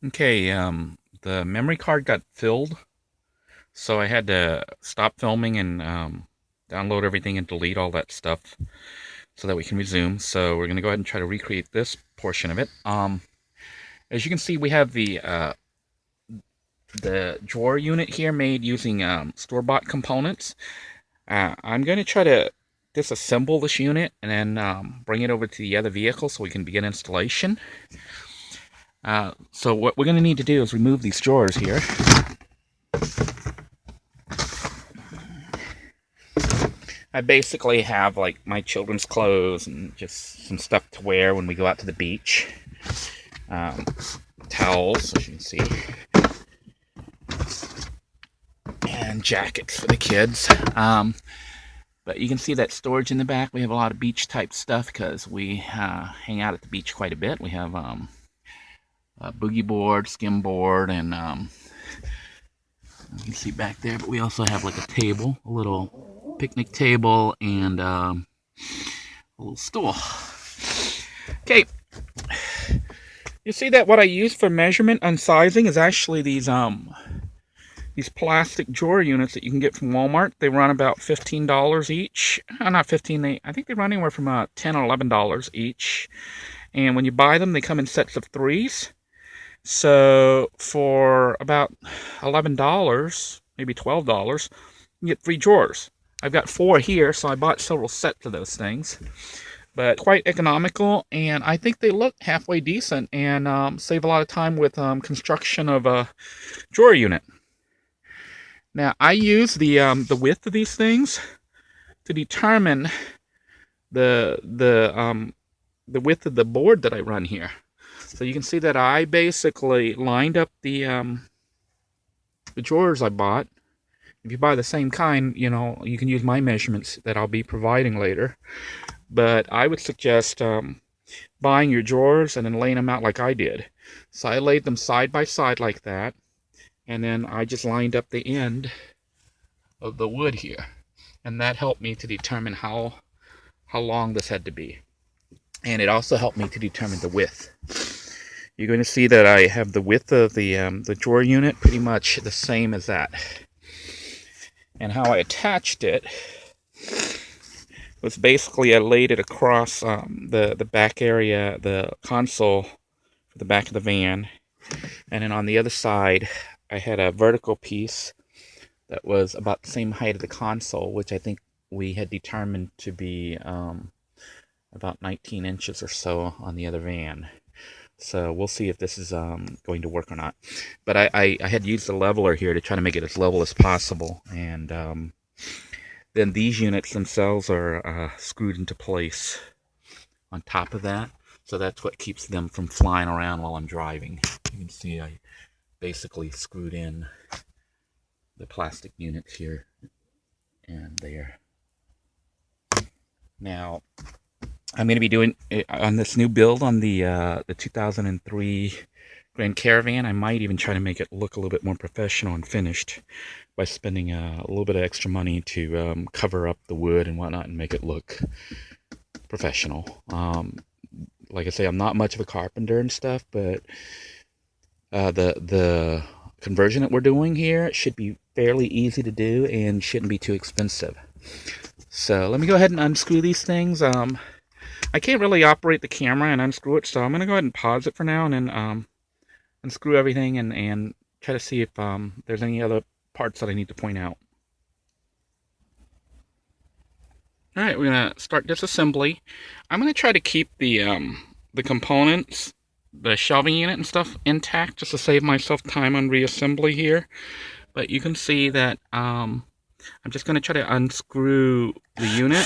Okay, the memory card got filled, so I had to stop filming and download everything and delete all that stuff so that we can resume. So we're gonna go ahead and try to recreate this portion of it. As you can see, we have the drawer unit here made using store-bought components. I'm going to try to disassemble this unit and then bring it over to the other vehicle so we can begin installation. So what we're going to need to do is remove these drawers here. I basically have like my children's clothes and just some stuff to wear when we go out to the beach. Towels, as you can see. And jackets for the kids. But you can see that storage in the back. We have a lot of beach type stuff because we hang out at the beach quite a bit. We have a boogie board, skim board, and you can see back there, but we also have like a table, a little picnic table, and a little stool. Okay, you see that what I use for measurement and sizing is actually these plastic drawer units that you can get from Walmart. They run about $15 each. Not 15, I think they run anywhere from $10 or $11 each. And when you buy them, they come in sets of 3s. So for about $11, maybe $12, you get 3 drawers. I've got 4 here, so I bought several sets of those things. But quite economical, and I think they look halfway decent and save a lot of time with construction of a drawer unit. Now, I use the width of these things to determine the width of the board that I run here. So you can see that I basically lined up the drawers I bought. If you buy the same kind, you know, you can use my measurements that I'll be providing later. But I would suggest buying your drawers and then laying them out like I did. So I laid them side by side like that. And then I just lined up the end of the wood here. And that helped me to determine how long this had to be. And it also helped me to determine the width. You're going to see that I have the width of the drawer unit pretty much the same as that. And how I attached it was basically I laid it across the back area, the console for the back of the van. And then on the other side, I had a vertical piece that was about the same height of the console, which I think we had determined to be about 19 inches or so on the other van. So we'll see if this is going to work or not. But I had used the leveler here to try to make it as level as possible. And then these units themselves are screwed into place on top of that. So that's what keeps them from flying around while I'm driving. You can see I basically screwed in the plastic units here and there. Now, I'm going to be doing on this new build on the 2003 Grand Caravan. I might even try to make it look a little bit more professional and finished by spending a little bit of extra money to cover up the wood and whatnot and make it look professional. Like I say, I'm not much of a carpenter and stuff, but the conversion that we're doing here should be fairly easy to do and shouldn't be too expensive. So let me go ahead and unscrew these things. I can't really operate the camera and unscrew it, so I'm going to go ahead and pause it for now and then unscrew everything and try to see if there's any other parts that I need to point out. Alright, we're going to start disassembly. I'm going to try to keep the components, the shelving unit and stuff intact just to save myself time on reassembly here. But you can see that I'm just going to try to unscrew the unit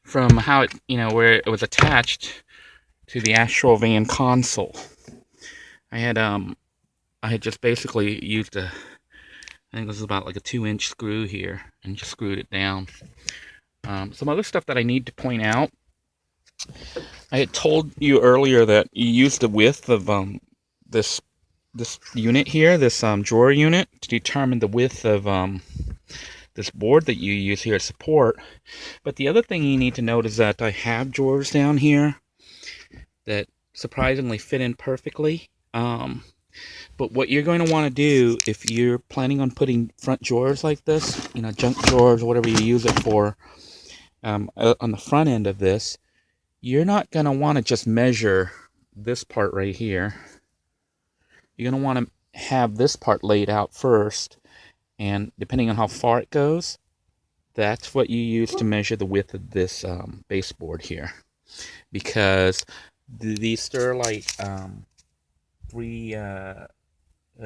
from how it, where it was attached to the actual van console. I had just basically used I think this is about like a 2-inch screw here and just screwed it down. Some other stuff that I need to point out. I had told you earlier that you use the width of this unit here, this drawer unit, to determine the width of this board that you use here as support. But the other thing you need to note is that I have drawers down here that surprisingly fit in perfectly. But what you're going to want to do if you're planning on putting front drawers like this, you know, junk drawers, whatever you use it for, on the front end of this, you're not going to want to just measure this part right here. You're going to want to have this part laid out first, and depending on how far it goes, that's what you use to measure the width of this baseboard here. Because these Sterlite 3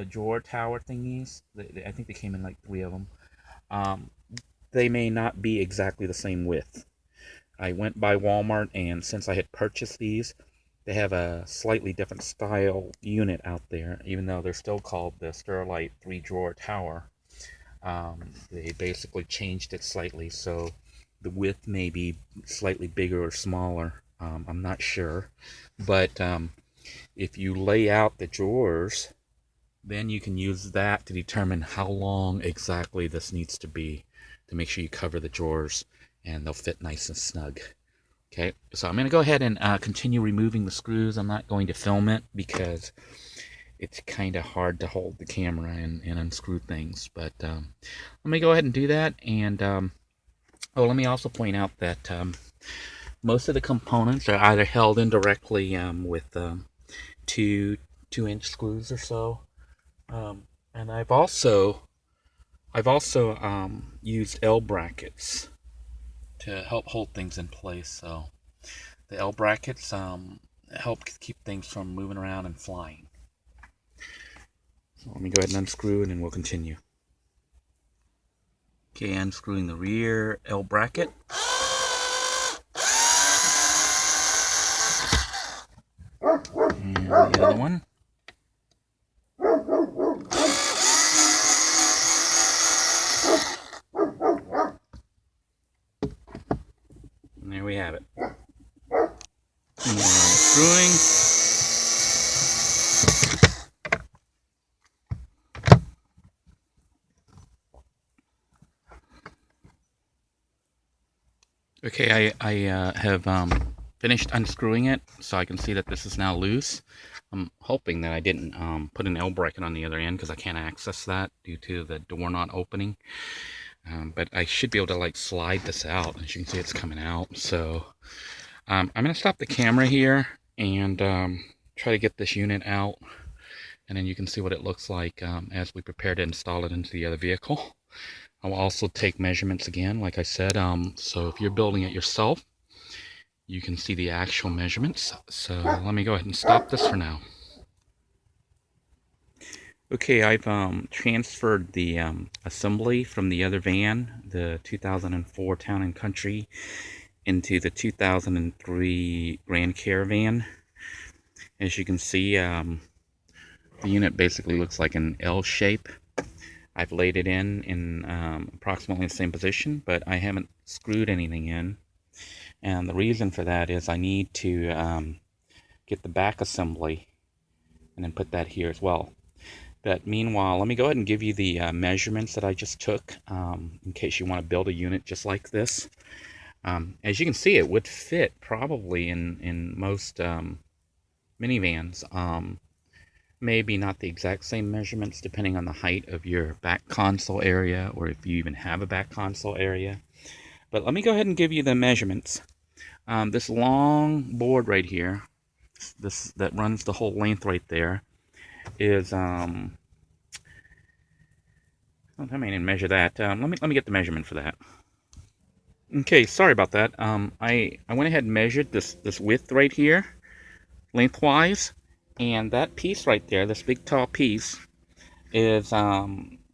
drawer tower thingies, I think they came in like 3 of them, they may not be exactly the same width. I went by Walmart, and since I had purchased these, they have a slightly different style unit out there, even though they're still called the Sterlite 3 drawer tower. They basically changed it slightly, so the width may be slightly bigger or smaller. I'm not sure, but if you lay out the drawers, then you can use that to determine how long exactly this needs to be, to make sure you cover the drawers and they'll fit nice and snug. Okay, so I'm going to go ahead and continue removing the screws. I'm not going to film it because it's kind of hard to hold the camera and unscrew things, but let me go ahead and do that. And oh, let me also point out that most of the components are either held in directly with 2-inch screws or so, and I've also used L brackets to help hold things in place. So the L brackets help keep things from moving around and flying. So let me go ahead and unscrew, and then we'll continue. Okay, unscrewing the rear L bracket. And the other one. And there we have it. And unscrewing. Okay, I have finished unscrewing it, so I can see that this is now loose. I'm hoping that I didn't put an L bracket on the other end, because I can't access that due to the door not opening. But I should be able to like slide this out. As you can see, it's coming out. So I'm going to stop the camera here and try to get this unit out, and then you can see what it looks like as we prepare to install it into the other vehicle. I will also take measurements again, like I said, so if you're building it yourself, you can see the actual measurements. So let me go ahead and stop this for now. Okay, I've transferred the assembly from the other van, the 2004 Town & Country, into the 2003 Grand Caravan. As you can see, the unit basically looks like an L shape. I've laid it in approximately the same position, but I haven't screwed anything in. And the reason for that is I need to get the back assembly and then put that here as well. But meanwhile, let me go ahead and give you the measurements that I just took in case you want to build a unit just like this. As you can see, it would fit probably in most minivans. Maybe not the exact same measurements depending on the height of your back console area, or if you even have a back console area. But let me go ahead and give you the measurements. This long board right here, that runs the whole length right there, is I didn't measure that. Let me get the measurement for that. Okay, sorry about that. I went ahead and measured this width right here, lengthwise. And that piece right there, this big tall piece, is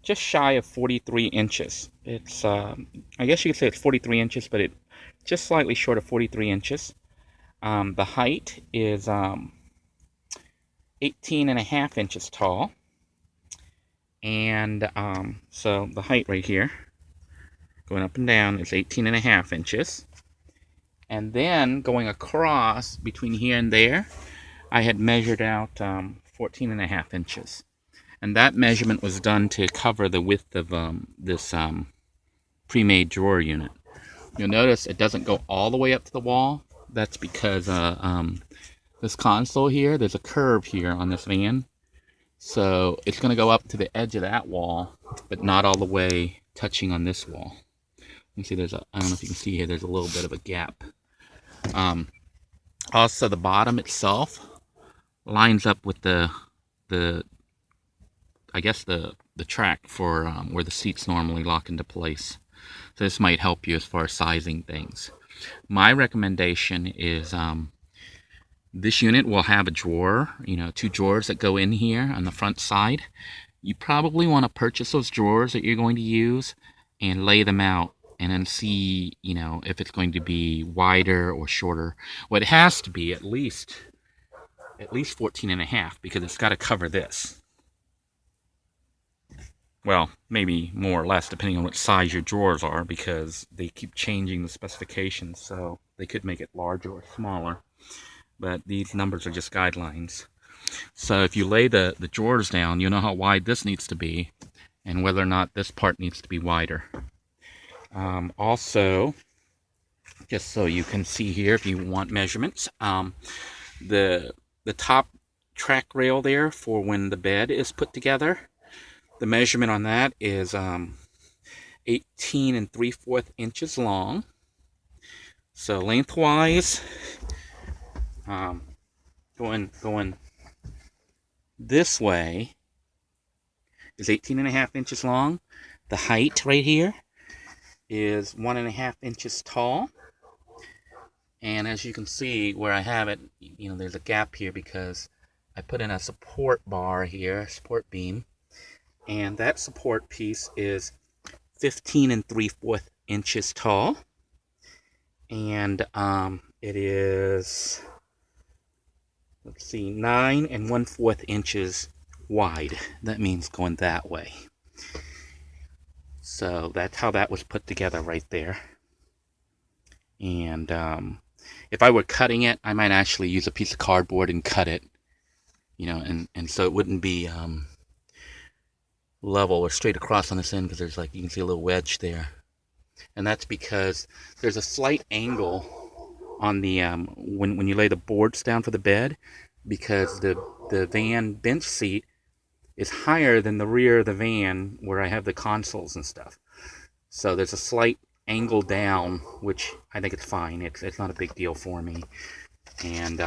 just shy of 43 inches. It's, I guess you could say it's 43 inches, but it's just slightly short of 43 inches. The height is 18.5 inches tall. And so the height right here, going up and down, is 18.5 inches. And then going across between here and there, I had measured out 14.5 inches. And that measurement was done to cover the width of this pre-made drawer unit. You'll notice it doesn't go all the way up to the wall. That's because this console here, there's a curve here on this van. So it's going to go up to the edge of that wall, but not all the way touching on this wall. You can see there's a, I don't know if you can see here, there's a little bit of a gap. Also, the bottom itself lines up with the I guess the track for where the seats normally lock into place. So this might help you as far as sizing things. My recommendation is this unit will have a drawer, you know, 2 drawers that go in here on the front side. You probably want to purchase those drawers that you're going to use and lay them out and then see, you know, if it's going to be wider or shorter. Well, it has to be at least 14.5 because it's got to cover this. Well, maybe more or less depending on what size your drawers are, because they keep changing the specifications, so they could make it larger or smaller. But these numbers are just guidelines. So if you lay the drawers down, you know how wide this needs to be and whether or not this part needs to be wider. Also, just so you can see here if you want measurements, the top track rail there for when the bed is put together, the measurement on that is 18 3/4 inches long. So lengthwise, going this way is 18.5 inches long. The height right here is 1.5 inches tall. And as you can see where I have it, you know, there's a gap here because I put in a support bar here, a support beam. And that support piece is 15 3/4 inches tall. And it is, let's see, 9 1/4 inches wide. That means going that way. So that's how that was put together right there. And if I were cutting it, I might actually use a piece of cardboard and cut it, you know, and so it wouldn't be level or straight across on this end, because there's, like, you can see a little wedge there. And that's because there's a slight angle on the when you lay the boards down for the bed, because the van bench seat is higher than the rear of the van where I have the consoles and stuff. So there's a slight angle down, which I think it's fine. It's not a big deal for me. And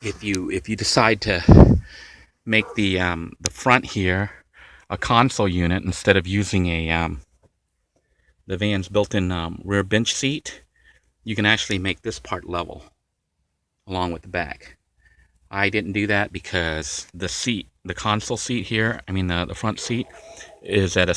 if you decide to make the front here a console unit instead of using a the van's built-in rear bench seat, you can actually make this part level along with the back. I didn't do that because the seat, the console seat here, I mean the front seat, is at a